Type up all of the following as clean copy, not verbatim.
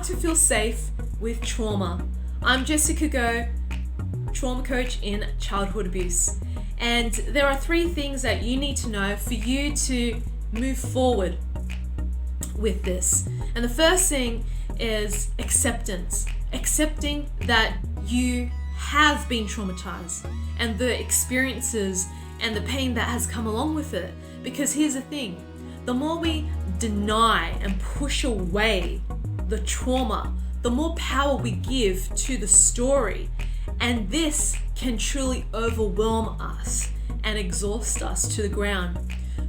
how to feel safe with trauma. I'm Jessica Go, trauma coach in childhood abuse. And there are 3 things that you need to know for you to move forward with this. And the first thing is acceptance. Accepting that you have been traumatized and the experiences and the pain that has come along with it. Because here's the thing, the more we deny and push away the trauma, the more power we give to the story. And this can truly overwhelm us and exhaust us to the ground.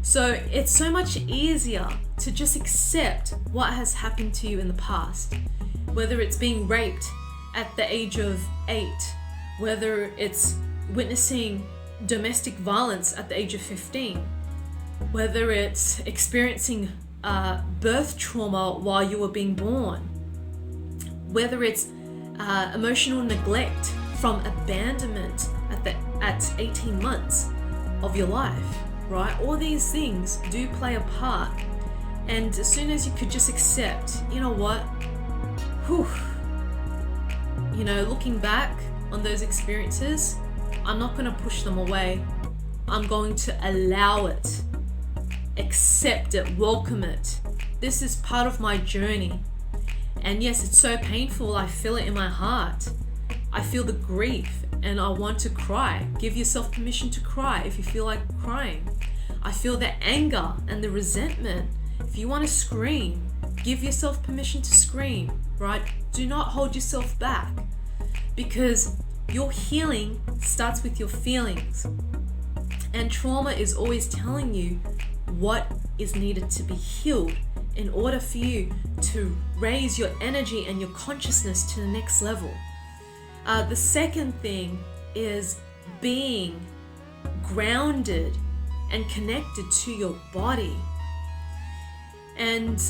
So it's so much easier to just accept what has happened to you in the past. Whether it's being raped at the age of 8, whether it's witnessing domestic violence at the age of 15, whether it's experiencing birth trauma while you were being born, whether it's emotional neglect from abandonment at 18 months of your life, right? All these things do play a part. And as soon as you could just accept, you know what, looking back on those experiences, I'm not going to push them away. I'm going to allow it, accept it, welcome it. This is part of my journey. And yes, it's so painful. I feel it in my heart. I feel the grief and I want to cry. Give yourself permission to cry if you feel like crying. I feel the anger and the resentment. If you want to scream, give yourself permission to scream, right? Do not hold yourself back, because your healing starts with your feelings. And trauma is always telling you what is needed to be healed in order for you to raise your energy and your consciousness to the next level. The second thing is being grounded and connected to your body. And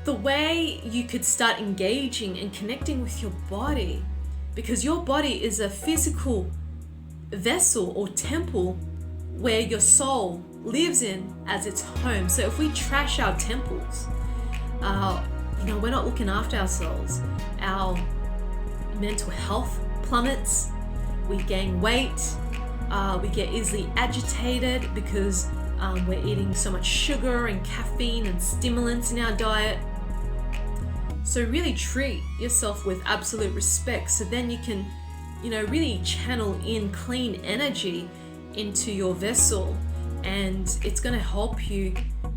the way you could start engaging and connecting with your body, because your body is a physical vessel or temple where your soul lives in as its home. So if we trash our temples, we're not looking after ourselves. Our mental health plummets, we gain weight, we get easily agitated because we're eating so much sugar and caffeine and stimulants in our diet. So really treat yourself with absolute respect, so then you can, really channel in clean energy into your vessel, and it's going to help you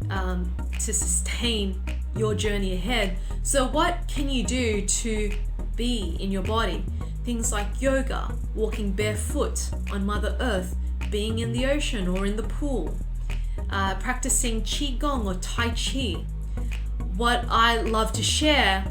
to sustain your journey ahead. So what can you do to be in your body? Things like yoga, walking barefoot on Mother Earth, being in the ocean or in the pool, practicing Qigong or Tai Chi. What I love to share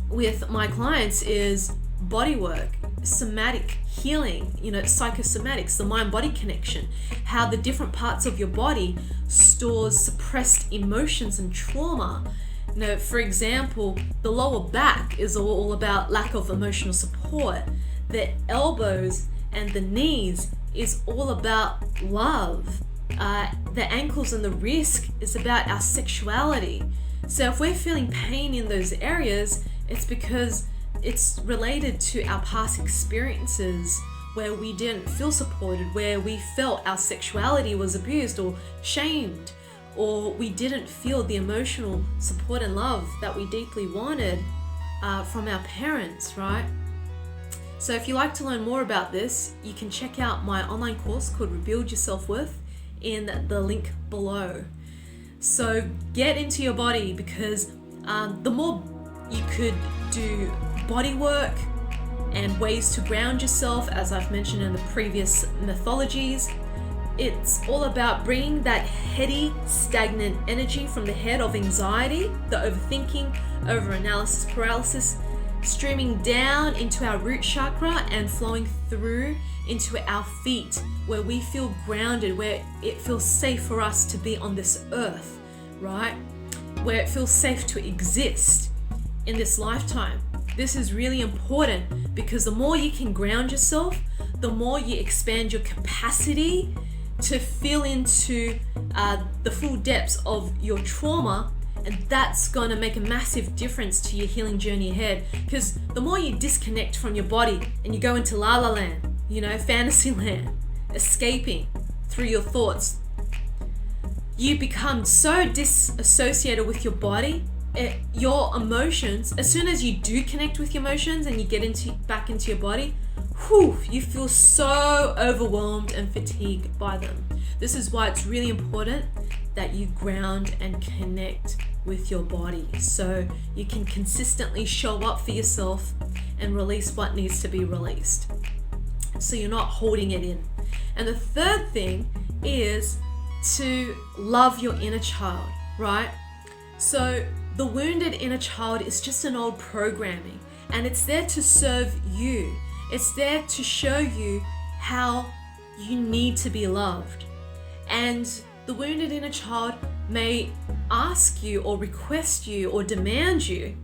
with my clients is body work, somatic healing, psychosomatics, the mind-body connection, how the different parts of your body stores suppressed emotions and trauma. For example, the lower back is all about lack of emotional support. The elbows and the knees is all about love. The ankles and the wrist is about our sexuality. So if we're feeling pain in those areas, it's because it's related to our past experiences where we didn't feel supported, where we felt our sexuality was abused or shamed, or we didn't feel the emotional support and love that we deeply wanted from our parents, right? So if you'd like to learn more about this, you can check out my online course called Rebuild Your Self-Worth in the link below. So get into your body, because the more you could do body work and ways to ground yourself, as I've mentioned in the previous mythologies, it's all about bringing that heady, stagnant energy from the head of anxiety, the overthinking, overanalysis, paralysis, streaming down into our root chakra and flowing through into our feet, where we feel grounded, where it feels safe for us to be on this earth, right? Where it feels safe to exist in this lifetime. This is really important, because the more you can ground yourself, the more you expand your capacity to feel into the full depths of your trauma, And that's going to make a massive difference to your healing journey ahead. Because the more you disconnect from your body and you go into la la land, fantasy land, escaping through your thoughts, you become so disassociated with your body, your emotions. As soon as you do connect with your emotions and you get back into your body, you feel so overwhelmed and fatigued by them. This is why it's really important that you ground and connect with your body so you can consistently show up for yourself and release what needs to be released, so you're not holding it in. And the third thing is to love your inner child, right? So the wounded inner child is just an old programming, and it's there to serve you. It's there to show you how you need to be loved. And the wounded inner child may ask you or request you or demand you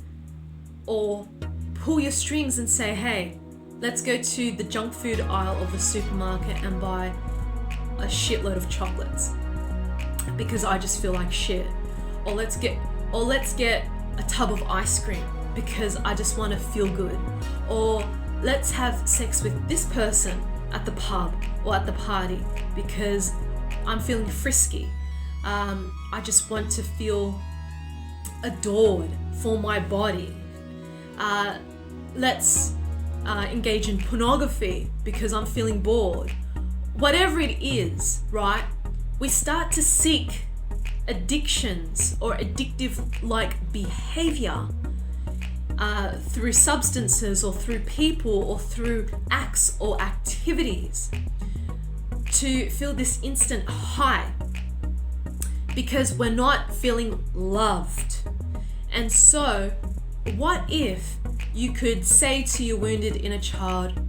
or pull your strings and say, hey, let's go to the junk food aisle of the supermarket and buy a shitload of chocolates because I just feel like shit. Or let's get a tub of ice cream because I just want to feel good. Or let's have sex with this person at the pub or at the party because I'm feeling frisky. I just want to feel adored for my body. Let's engage in pornography because I'm feeling bored. Whatever it is, right? We start to seek addictions or addictive-like behavior through substances or through people or through acts or activities to feel this instant high because we're not feeling loved. And so, what if you could say to your wounded inner child,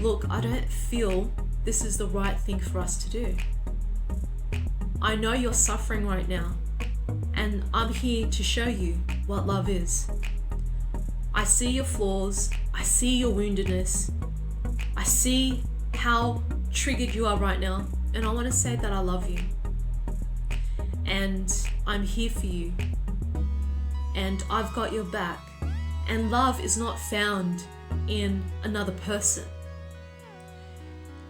look, I don't feel this is the right thing for us to do. I know you're suffering right now, and I'm here to show you what love is. I see your flaws, I see your woundedness, I see how triggered you are right now, and I want to say that I love you. And I'm here for you. And I've got your back. And love is not found in another person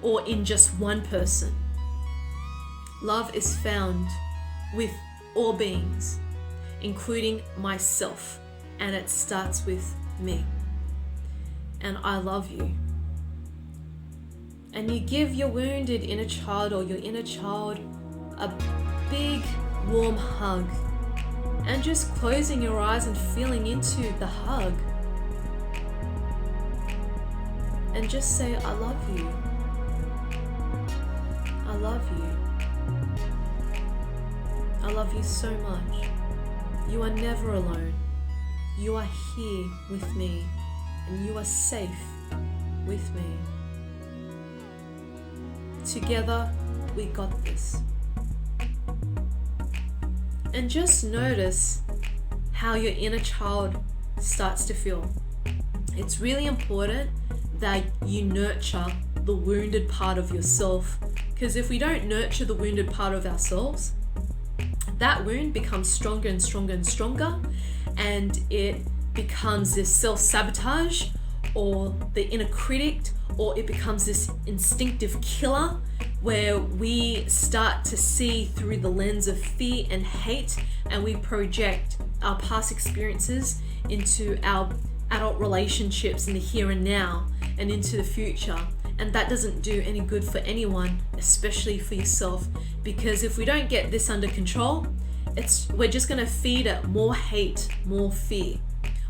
or in just one person. Love is found with all beings, including myself. And it starts with me. And I love you. And you give your wounded inner child or your inner child a big warm hug, and just closing your eyes and feeling into the hug, and just say, I love you. I love you. I love you so much. You are never alone. You are here with me, and you are safe with me. Together, we got this. And just notice how your inner child starts to feel. It's really important that you nurture the wounded part of yourself, because if we don't nurture the wounded part of ourselves, that wound becomes stronger and stronger and stronger, and it becomes this self-sabotage or the inner critic, or it becomes this instinctive killer where we start to see through the lens of fear and hate, and we project our past experiences into our adult relationships in the here and now and into the future. And that doesn't do any good for anyone, especially for yourself, because if we don't get this under control, we're just going to feed it more hate, more fear,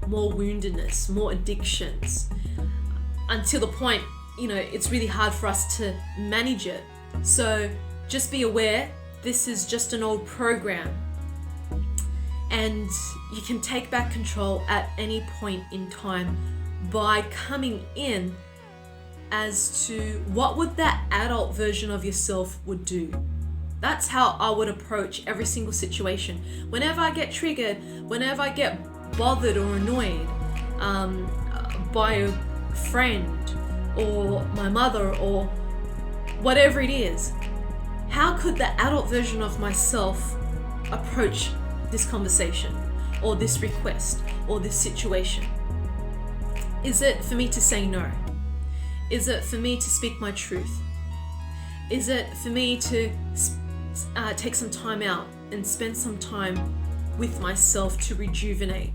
more woundedness, more addictions, until the point, it's really hard for us to manage it. So just be aware, this is just an old program, and you can take back control at any point in time by coming in as to what would that adult version of yourself would do. That's how I would approach every single situation. Whenever I get triggered, whenever I get bothered or annoyed by a friend or my mother or whatever it is, how could the adult version of myself approach this conversation or this request or this situation? Is it for me to say no? Is it for me to speak my truth? Is it for me to take some time out and spend some time with myself to rejuvenate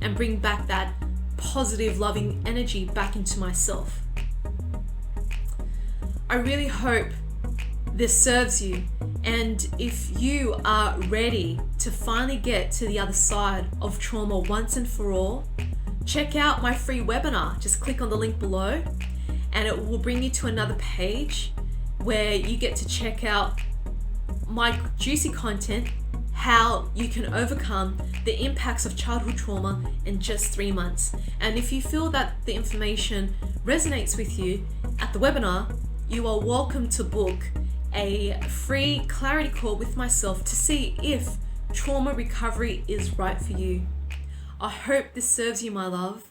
and bring back that positive, loving energy back into myself? I really hope this serves you, and if you are ready to finally get to the other side of trauma once and for all, check out my free webinar. Just click on the link below and it will bring you to another page where you get to check out my juicy content, how you can overcome the impacts of childhood trauma in just 3 months. And if you feel that the information resonates with you at the webinar, you are welcome to book a free clarity call with myself to see if trauma recovery is right for you. I hope this serves you, my love.